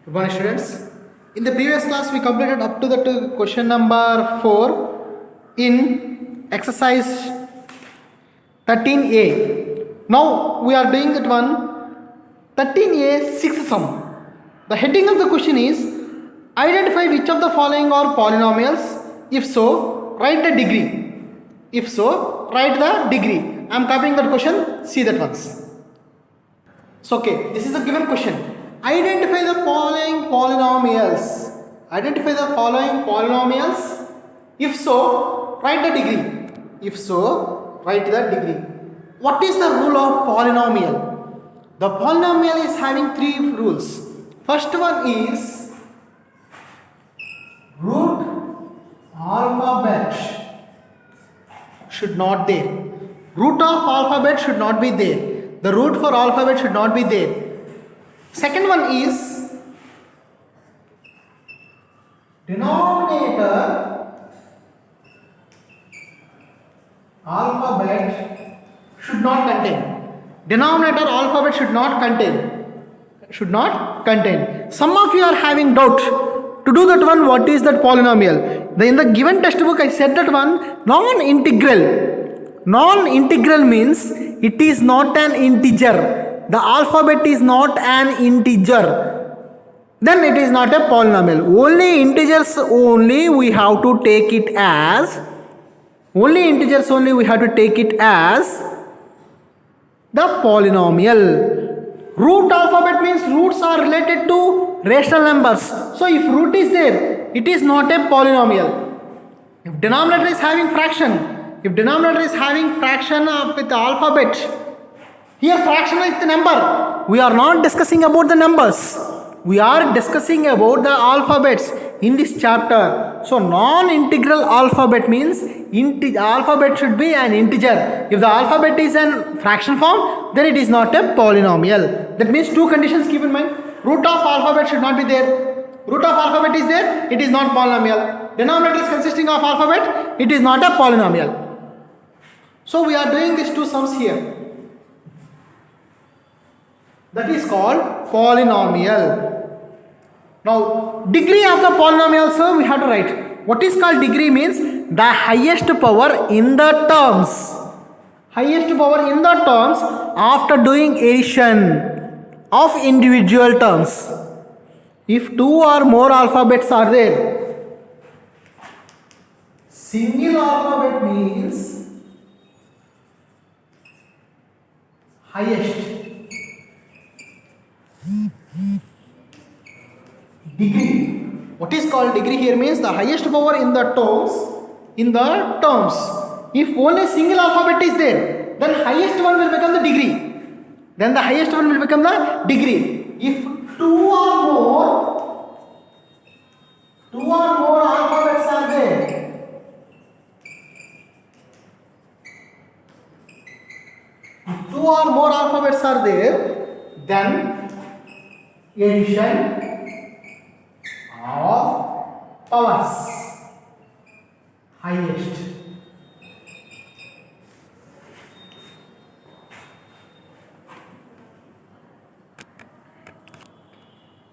Good morning, students. In the previous class, we completed up to the question number 4 in exercise 13a. Now we are doing that one 13a sixth sum. The heading of the question is identify which of the following are polynomials. If so, write the degree. If so, write the degree. I am copying that question. See that once. So okay, this is a given question. Identify the following polynomials. Identify the following polynomials. If so, write the degree. If so, write the degree. What is the rule of polynomial? The polynomial is having three rules. First one is root alphabet should not there. Root of alphabet should not be there. The root for alphabet should not be there. Second one is denominator alphabet should not contain. Denominator alphabet should not contain. Should not contain. Some of you are having doubt to do that one. What is that polynomial? In the given textbook I said that one non-integral. Non-integral means it is not an integer. The alphabet is not an integer. Then it is not a polynomial. Only integers only we have to take it as. Only integers only we have to take it as the polynomial. Root alphabet means roots are related to rational numbers. So if root is there, it is not a polynomial. If denominator is having fraction, with the alphabet, here fraction is the number. We are not discussing about the numbers. We are discussing about the alphabets in this chapter. So non-integral alphabet means alphabet should be an integer. If the alphabet is in fraction form, then it is not a polynomial. That means two conditions keep in mind. Root of alphabet should not be there. Root of alphabet is there, it is not polynomial. Denominator is consisting of alphabet, it is not a polynomial. So we are doing these two sums here. That is called polynomial. Now, degree of the polynomial, so we have to write. What is called degree means the highest power in the terms. Highest power in the terms after doing addition of individual terms. If two or more alphabets are there, single alphabet means highest. Degree. What is called degree here means the highest power in the terms. If only single alphabet is there, then highest one will become the degree. Then the highest one will become the degree. If two or more alphabets are there, if two or more alphabets are there, then addition of powers highest.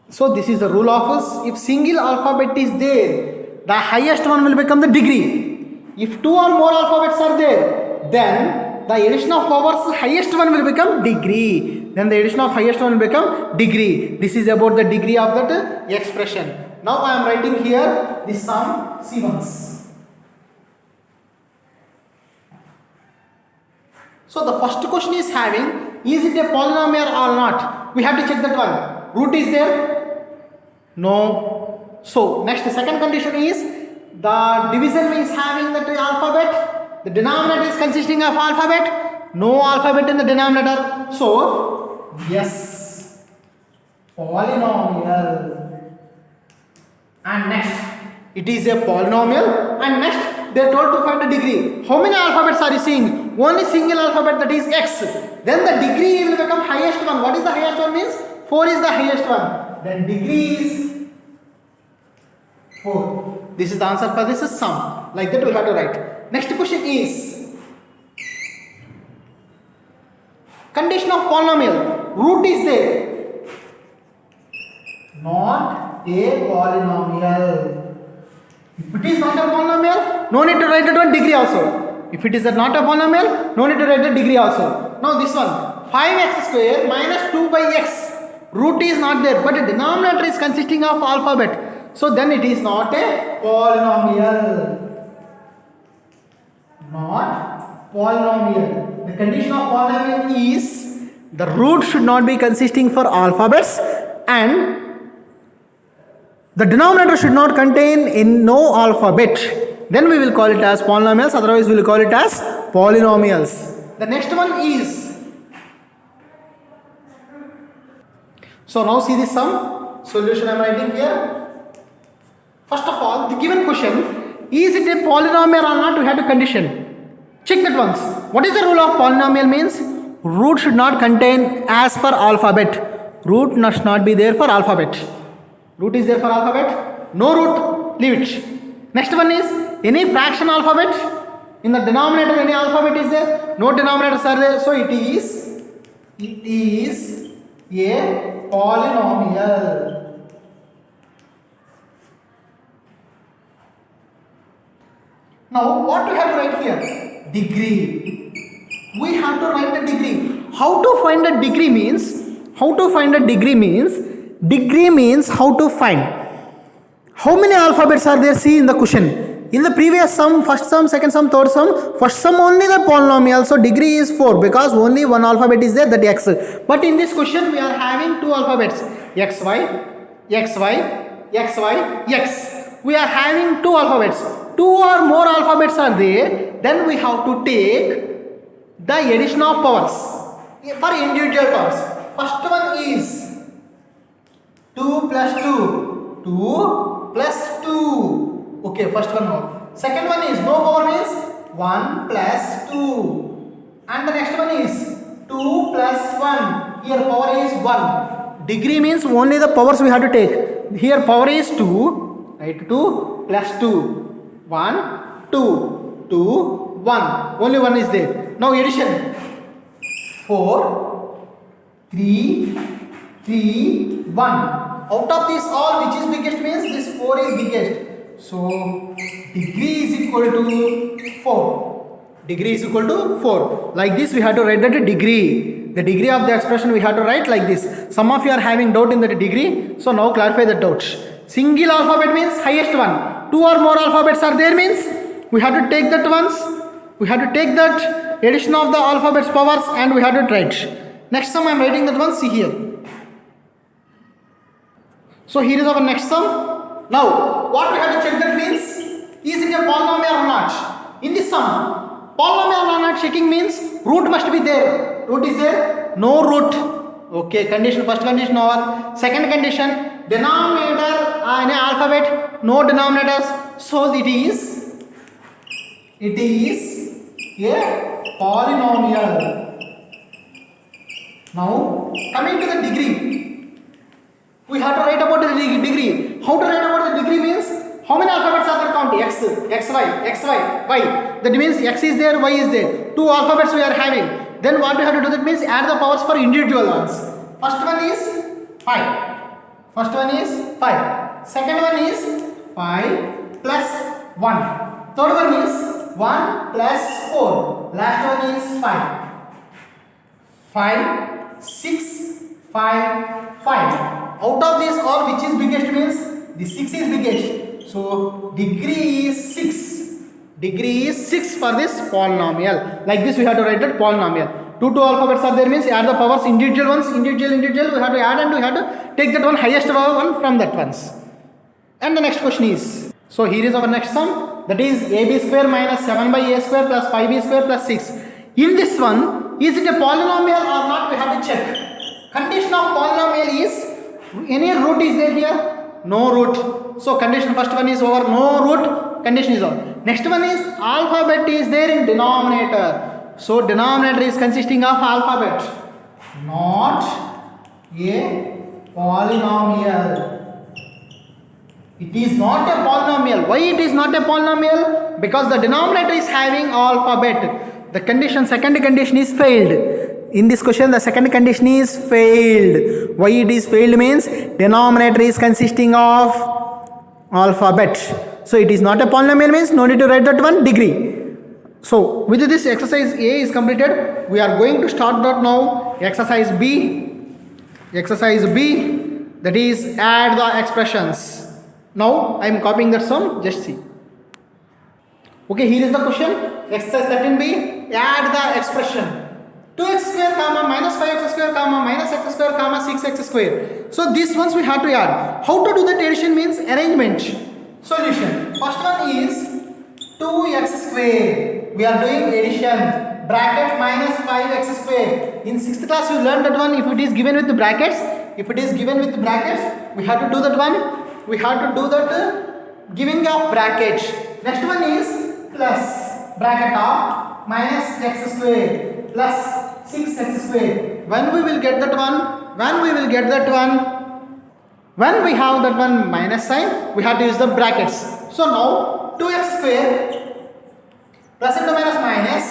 So this is the rule of us. If single alphabet is there, the highest one will become the degree. If two or more alphabets are there, then the addition of powers highest one will become degree. Then the addition of highest one will become degree. This is about the degree of that expression. Now I am writing here the sum C1s. So the first question is having, is it a polynomial or not? We have to check that one. Root is there? No. So next, the second condition is the division is having the alphabet. The denominator is consisting of alphabet. No alphabet in the denominator. So yes, polynomial. And next, it is a polynomial. And next, they are told to find the degree. How many alphabets are you seeing? Only single alphabet, that is X. Then the degree will become highest one. What is the highest one means? 4 is the highest one. Then degree is 4. This is the answer for this sum. Like that we have to write. Next question is condition of polynomial. Root is there. not a polynomial. If it is not a polynomial, no need to write that one degree also. If it is not a polynomial, no need to write the degree also. Now this one, 5x square minus 2 by x. Root is not there, but the denominator is consisting of alphabet. So then it is not a polynomial. Not polynomial. The condition of polynomial is the root should not be consisting for alphabets and the denominator should not contain in no alphabet. Then we will call it as polynomials, otherwise we will call it as polynomials. The next one is, so now see this sum, solution I am writing here. First of all, the given question, is it a polynomial or not, we have to condition. Check that once. What is the rule of polynomial means? Root should not contain as per alphabet. Root must not be there for alphabet. Root is there for alphabet. No root, leave it. Next one is any fraction alphabet. In the denominator any alphabet is there. No denominators are there. So it is a polynomial. Now what do we have to write here? Degree. We have to write the degree. How to find the degree means? Degree means how to find. How many alphabets are there? See in the question. In the previous sum, first sum, second sum, third sum, first sum only the polynomial. So degree is 4 because only one alphabet is there, that x. But in this question we are having two alphabets. xy, xy, xy, x. We are having two alphabets. Two or more alphabets are there. Then we have to take the addition of powers for individual powers. First one is 2 plus 2. 2 plus 2. Okay, first one now. Second one is no power means 1 plus 2. And the next one is 2 plus 1. Here power is 1. Degree means only the powers we have to take. Here power is 2. Right? 2 plus 2. 1, 2, 2, 1. Only 1 is there. Now addition. 4, 3, 3, 1. Out of this all, which is biggest means this 4 is biggest. So degree is equal to 4. Degree is equal to 4. Like this we have to write that degree. The degree of the expression we have to write like this. Some of you are having doubt in that degree. So now clarify the doubts. Single alphabet means highest one. Two or more alphabets are there means we have to take that once. We have to take that addition of the alphabets powers and we have to write. Next sum I am writing that one. See here. So here is our next sum. Now what we have to check that means, is it a polynomial or not? In this sum, polynomial or not checking means root must be there. Root is there? No root. Okay, condition, first condition over. Second condition, denominator in an alphabet, no denominators. So it is a polynomial. Now coming to the degree, we have to write about the degree. How to write about the degree means how many alphabets are there? Count x, xy, y. That means x is there, y is there. Two alphabets we are having. Then what we have to do, that means add the powers for individual ones. First one is 5. Second one is 5 plus 1. Third one is 1 plus 4. Last one is 5. 5, 6, 5, 5. Out of this all, which is biggest means the 6 is biggest. So degree is 6. Degree is 6 for this polynomial. Like this we have to write that polynomial. Two alphabets are there means add the powers, individual ones, individual, we have to add and we have to take that one highest one from that ones. And the next question is, so here is our next sum, that is ab square minus 7 by a square plus 5b square plus 6. In this one, is it a polynomial or not, we have to check. Condition of polynomial is, any root is there here? No root. So condition first one is over, no root, condition is over. Next one is alphabet is there in denominator. So denominator is consisting of alphabet, not a polynomial. It is not a polynomial. Why it is not a polynomial? Because the denominator is having alphabet. The condition, second condition is failed. In this question, the second condition is failed. Why it is failed means denominator is consisting of alphabet. So it is not a polynomial, means no need to write that one, degree. So with this exercise A is completed. We are going to start that now. Exercise B. Exercise B, that is add the expressions. Now I am copying that sum, just see. Okay, here is the question. Exercise 13b, add the expression 2x square comma minus 5x square comma minus x square comma 6x square. So these ones we have to add. How to do that addition means arrangement. Solution. First one is 2x square. We are doing addition. Bracket minus 5x square. In 6th class you learned that one. If it is given with the brackets, we have to do that one. We have to do that giving of bracket. Next one is plus bracket of minus x square plus 6x square. When we will get that one? When we have that one minus sign, we have to use the brackets. So now 2x square plus into minus minus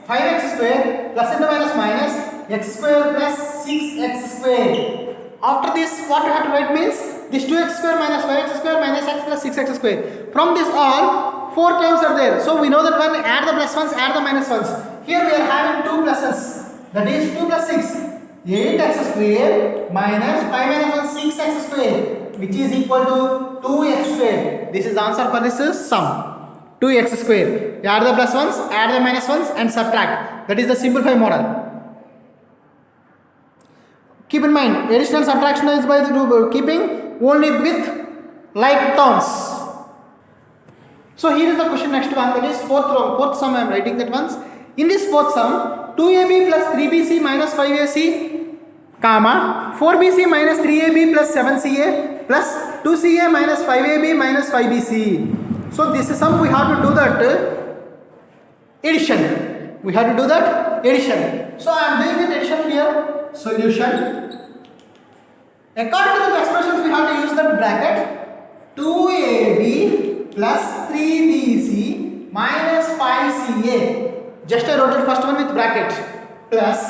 5x square plus into minus minus x square plus 6x square. After this, what we have to write means this 2x square minus 5x square minus x plus 6x square. From this all 4 terms are there. So we know that one, add the plus ones, add the minus ones. Here we are having 2 pluses. That is 2 plus 6. 8x square minus 5 minus 1, 6x square, which is equal to 2x square. This is the answer for this sum. 2x square. Add the plus ones, add the minus ones and subtract. That is the simplify model. Keep in mind, addition and subtraction is by keeping only with like terms. So here is the question next one, that is fourth sum I am writing that once. In this fourth sum, 2ab plus 3bc minus 5ac, comma 4bc minus 3ab plus 7ca plus 2ca minus 5ab minus 5bc. So this is sum we have to do that addition. So I am doing the addition here. Solution. According to the expressions, we have to use the bracket 2ab plus 3bc minus 5ca. Just I wrote the first one with bracket plus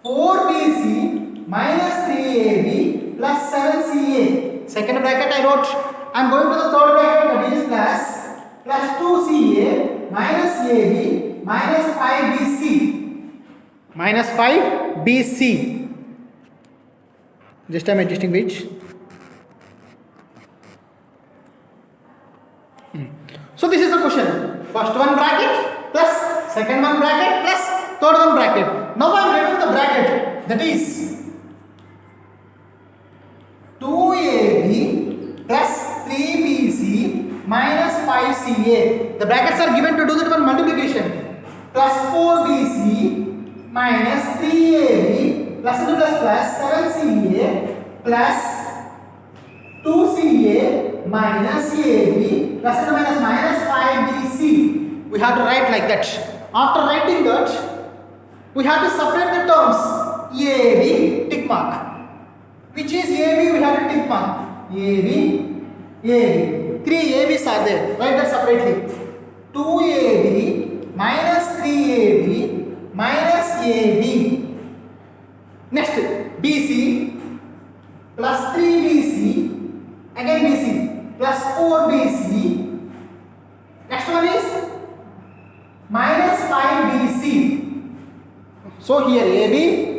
4bc minus 3ab plus 7ca. Second bracket I wrote. I am going to the third bracket, that is plus 2ca minus ab minus 5bc. Minus 5bc. Just I am adjusting which. So this is the question. First one bracket plus second one bracket plus third one bracket. Now I am writing the bracket, that is 2ab plus 3bc minus 5ca. The brackets are given to do that one multiplication. Plus 4bc minus 3ab plus 7ca plus 2ca minus ab plus minus 5bc. We have to write like that. After writing that, we have to separate the terms. ab tick mark. Which is ab? We have to tick mark. ab. 3 ab's are there. Write that separately. 2ab minus 3ab minus ab. Next, bc plus 3bc, again bc plus 4bc. Next one is minus 5bc. So here ab,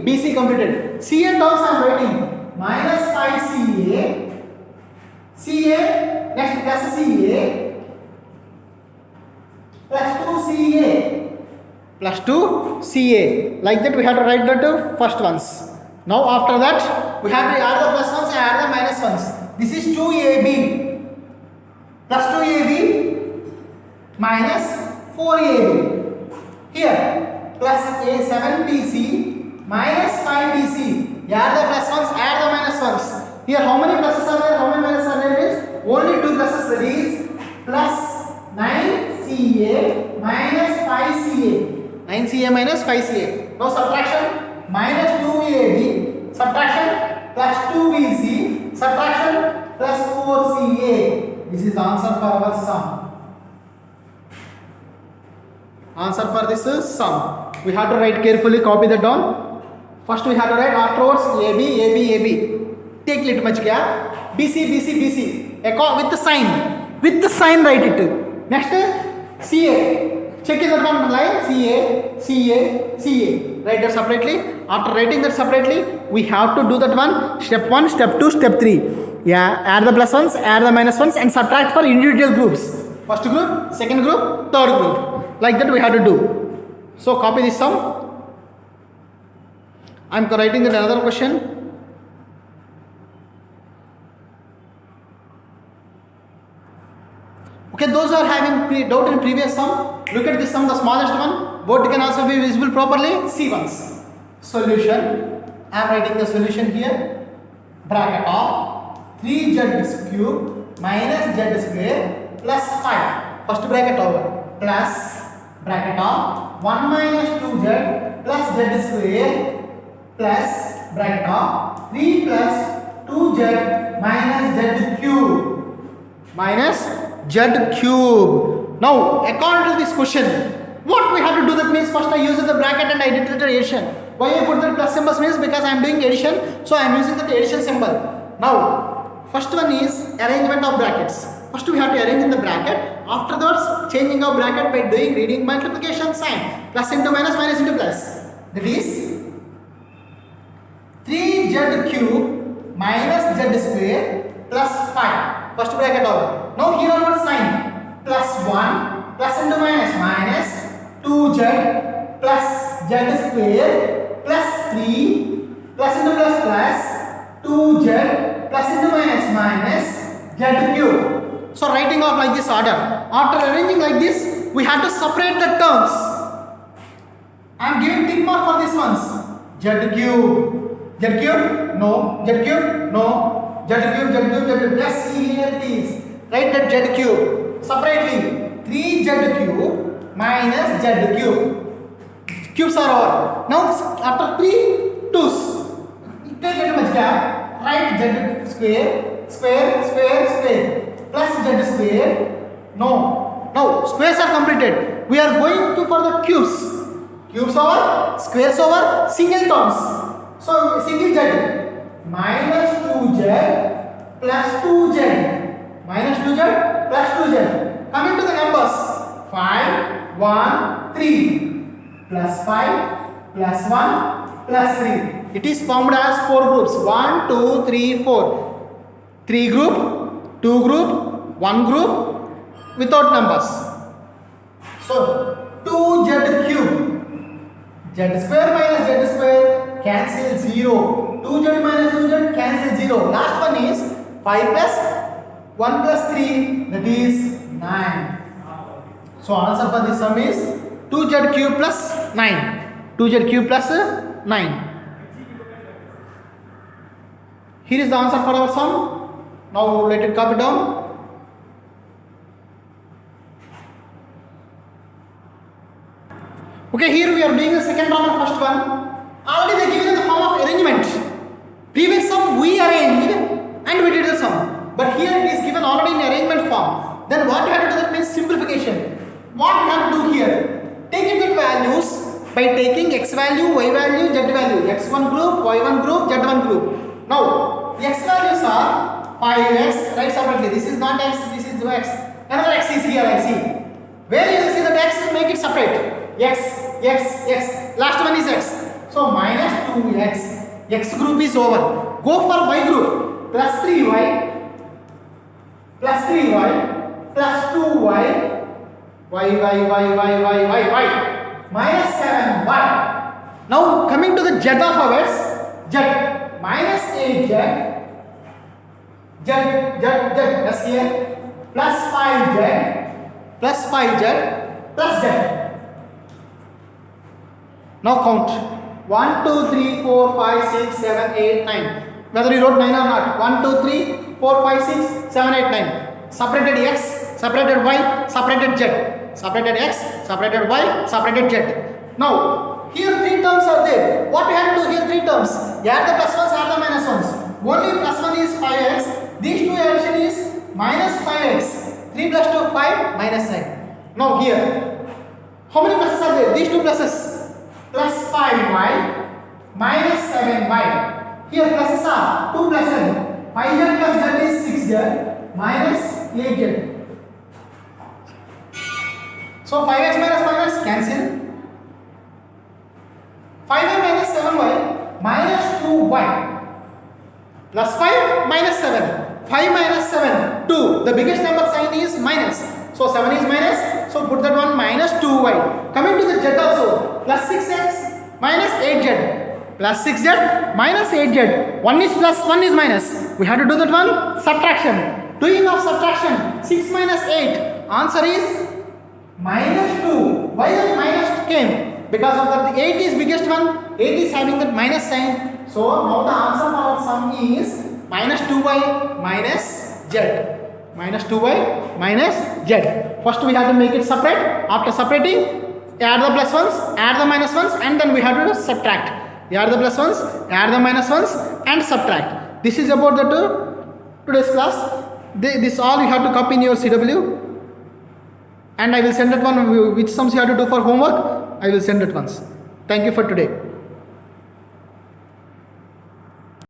bc completed. ca terms I am writing minus 5ca, ca, next plus ca plus 2ca. Plus 2ca. Like that we have to write the first ones. Now after that we have to add the plus ones and add the minus ones. This is 2ab plus 2ab minus 4ab. Here plus a 7bc minus 5bc. Add the plus ones, add the minus ones. Here how many pluses are there, how many minuses are there is only 2 pluses, that is plus 9ca minus 5ca. 9ca minus 5ca. Now subtraction, minus 2ab, subtraction plus 2bc, subtraction plus 4ca. This is answer for our sum. Answer for this is sum. We have to write carefully, copy that down. First we have to write, afterwards ab, ab, ab. take little much gap, BC, BC, BC, with the sign write it. Next, CA, check in that one line, CA, CA, CA, write that separately. After writing that separately, we have to do that one, step 1, step 2, step 3. Yeah, add the plus ones, add the minus ones, and subtract for individual groups. First group, second group, third group. Like that we have to do. So copy this sum. I am writing that another question. Okay, those who are having doubt in previous sum, look at this sum, the smallest one. Both can also be visible properly. See once. Solution. I am writing the solution here. Bracket of 3z cube minus z square plus 5. First bracket over. Plus bracket of 1 minus 2z plus z square plus bracket of 3 plus 2z minus z cube minus z cube. Now according to this question, what we have to do, that means first I use the bracket and I did the addition. Why I put the plus symbols means because I am doing addition, so I am using the addition symbol. Now first one is arrangement of brackets. First we have to arrange in the bracket, afterwards changing of bracket by doing reading multiplication sign, plus into minus, minus into plus. That is 3z cube minus z square plus 5. First bracket over. Now here onward sign, plus 1 plus into minus, minus 2z plus z square plus 3 plus into plus plus 2z plus into minus, minus z cube. So writing off like this order. After arranging like this, we have to separate the terms. I am giving tick mark for this ones. Z cube. Z cube? No. Z cube? No. Z cube, Z cube, Z cube. Yes, see here it is. Write that Z cube. Separately. 3z cube minus z cube. Cubes are over. Now after 3 2's, take little much gap. Write z square, square, square, square. Plus z square. No. Now squares are completed. We are going to for the cubes. Cubes over, squares over, single terms. So single z. Minus 2z plus 2z. Minus 2z plus 2z. Coming to the numbers. 5, 1, 3. Plus 5, plus 1, plus 3. It is formed as 4 groups. 1, 2, 3, 4. 3 group, 2 group, 1 group without numbers. So 2z cube. Z square minus z square cancel 0. 2z minus 2z cancel 0. Last one is 5 plus 1 plus 3, that is 9. So answer for this sum is 2z cube plus 9. 2z cube plus 9. Here is the answer for our sum. Now let it copy down. Okay, here we are doing the second round and first one. Already they given in the form of arrangement. Previous sum we arranged and we did the sum. But here it is given already in arrangement form. Then what we have to do, that means simplification. What we have to do here? Take input values by taking x value, y value, z value. x1 group, y1 group, z1 group. Now, the x values are 5x, right separately. This is not x, this is x. Another x is here, I see. Where you will see that x, make it separate. X, x, x. Last one is x. So minus 2x. X group is over. Go for y group. Plus 3y. Plus 3y. Plus 2y. y. Minus 7y. Now coming to the z of ours. Z. Minus 8z. Z. Yes here. Plus 5z. Plus 5z. Plus z. Now count 1, 2, 3, 4, 5, 6, 7, 8, 9. Whether you wrote 9 or not. 1, 2, 3, 4, 5, 6, 7, 8, 9. Separated x, separated y, separated z. Separated x, separated y, separated z. Now, here 3 terms are there. What we have to do here, 3 terms. Add the plus ones, add the minus ones. Only plus 1 is 5x. These two addition is minus 5x. 3 plus 2, 5, minus 9. Now here, how many pluses are there? These two pluses. Plus 5y minus 7y. Here pluses are 2 plus z. 5z plus z is 6z minus 8z. So 5x minus 5x cancel. 5y minus 7y minus 2y plus 5 minus 7. 5 minus 7, 2. The biggest number sign is minus. So 7 is minus. So put that one minus 2y. Coming to the z also. Plus 6x minus 8z. Plus 6z minus 8z. 1 is plus, 1 is minus. We have to do that one. Subtraction. Doing of subtraction. 6 minus 8. Answer is minus 2. Why that minus came? Because of that 8 is biggest one. 8 is having that minus sign. So now the answer for our sum is minus 2y minus z. Minus 2y minus z. First we have to make it separate. After separating, add the plus ones, add the minus ones, and then we have to subtract. Add the plus ones, add the minus ones, and subtract. This is about the today's class. This all you have to copy in your CW. And I will send that one which sums you have to do for homework. I will send it once. Thank you for today.